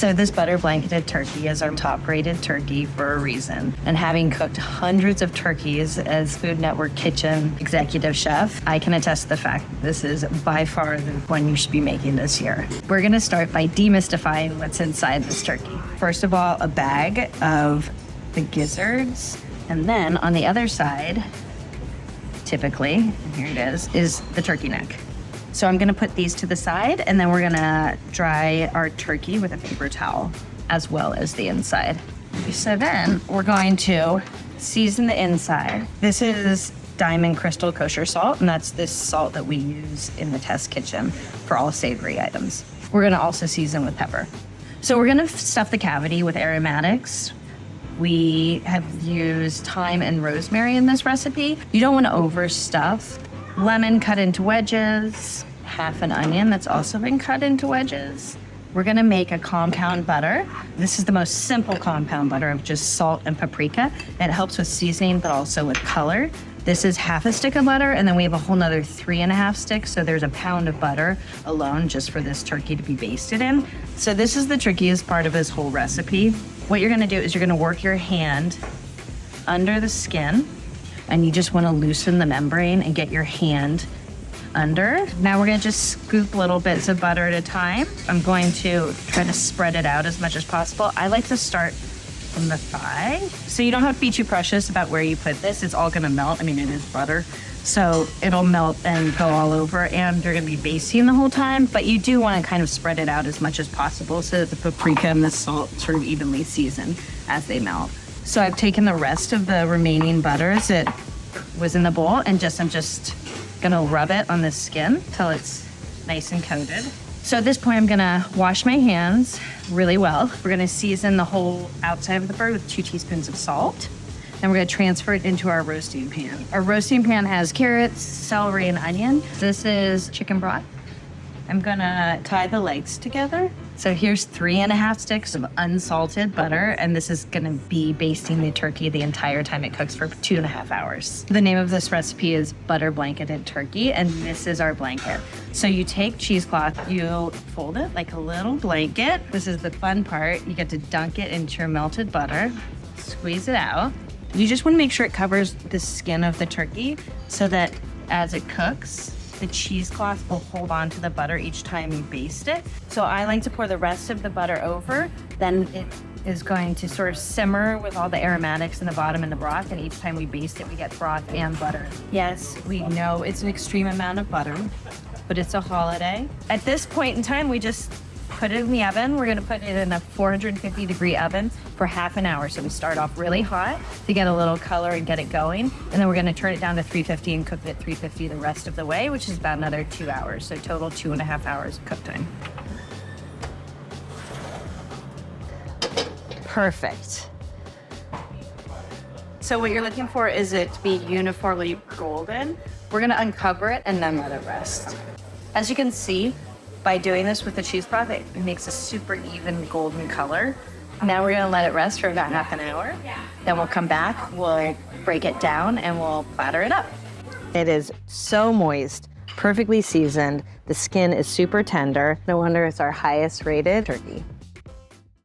So this butter blanketed turkey is our top rated turkey for a reason. And having cooked hundreds of turkeys as Food Network Kitchen executive chef, I can attest to the fact that this is by far the one you should be making this year. We're gonna start by demystifying what's inside this turkey. First of all, a bag of the gizzards. And then on the other side, typically, and here it is the turkey neck. So I'm gonna put these to the side, and then we're gonna dry our turkey with a paper towel, as well as the inside. So then we're going to season the inside. This is Diamond Crystal Kosher salt, and that's this salt that we use in the test kitchen for all savory items. We're gonna also season with pepper. So we're gonna stuff the cavity with aromatics. We have used thyme and rosemary in this recipe. You don't want to overstuff. Lemon cut into wedges, half an onion that's also been cut into wedges. We're gonna make a compound butter. This is the most simple compound butter of just salt and paprika. It helps with seasoning, but also with color. This is half a stick of butter, and then we have a whole nother 3.5 sticks. So there's a pound of butter alone just for this turkey to be basted in. So this is the trickiest part of this whole recipe. What you're gonna do is you're gonna work your hand under the skin, and you just wanna loosen the membrane and get your hand under. Now we're gonna just scoop little bits of butter at a time. I'm going to try to spread it out as much as possible. I like to start from the thigh. So you don't have to be too precious about where you put this. It's all gonna melt. I mean, it is butter. So it'll melt and go all over, and you're gonna be basting the whole time, but you do wanna kind of spread it out as much as possible so that the paprika and the salt sort of evenly season as they melt. So I've taken the rest of the remaining butter that was in the bowl, and I'm just gonna rub it on the skin till it's nice and coated. So at this point, I'm gonna wash my hands really well. We're gonna season the whole outside of the bird with 2 teaspoons of salt. Then we're gonna transfer it into our roasting pan. Our roasting pan has carrots, celery, and onion. This is chicken broth. I'm gonna tie the legs together. So here's 3.5 sticks of unsalted butter, and this is gonna be basting the turkey the entire time it cooks for 2.5 hours. The name of this recipe is butter blanketed turkey, and this is our blanket. So you take cheesecloth, you fold it like a little blanket. This is the fun part. You get to dunk it into your melted butter, squeeze it out. You just want to make sure it covers the skin of the turkey so that as it cooks, the cheesecloth will hold on to the butter each time you baste it. So I like to pour the rest of the butter over, then it is going to sort of simmer with all the aromatics in the bottom and the broth, and each time we baste it, we get broth and butter. Yes, we know it's an extreme amount of butter, but it's a holiday. At this point in time, we just put it in the oven. We're gonna put it in a 450-degree oven for half an hour. So we start off really hot to get a little color and get it going. And then we're gonna turn it down to 350 and cook it at 350 the rest of the way, which is about another 2 hours. So total 2.5 hours of cook time. Perfect. So what you're looking for is it to be uniformly golden. We're gonna uncover it and then let it rest. As you can see, by doing this with the cheesecloth, it makes a super even golden color. Now we're gonna let it rest for about half an hour. Then we'll come back, we'll break it down, and we'll platter it up. It is so moist, perfectly seasoned. The skin is super tender. No wonder it's our highest rated turkey.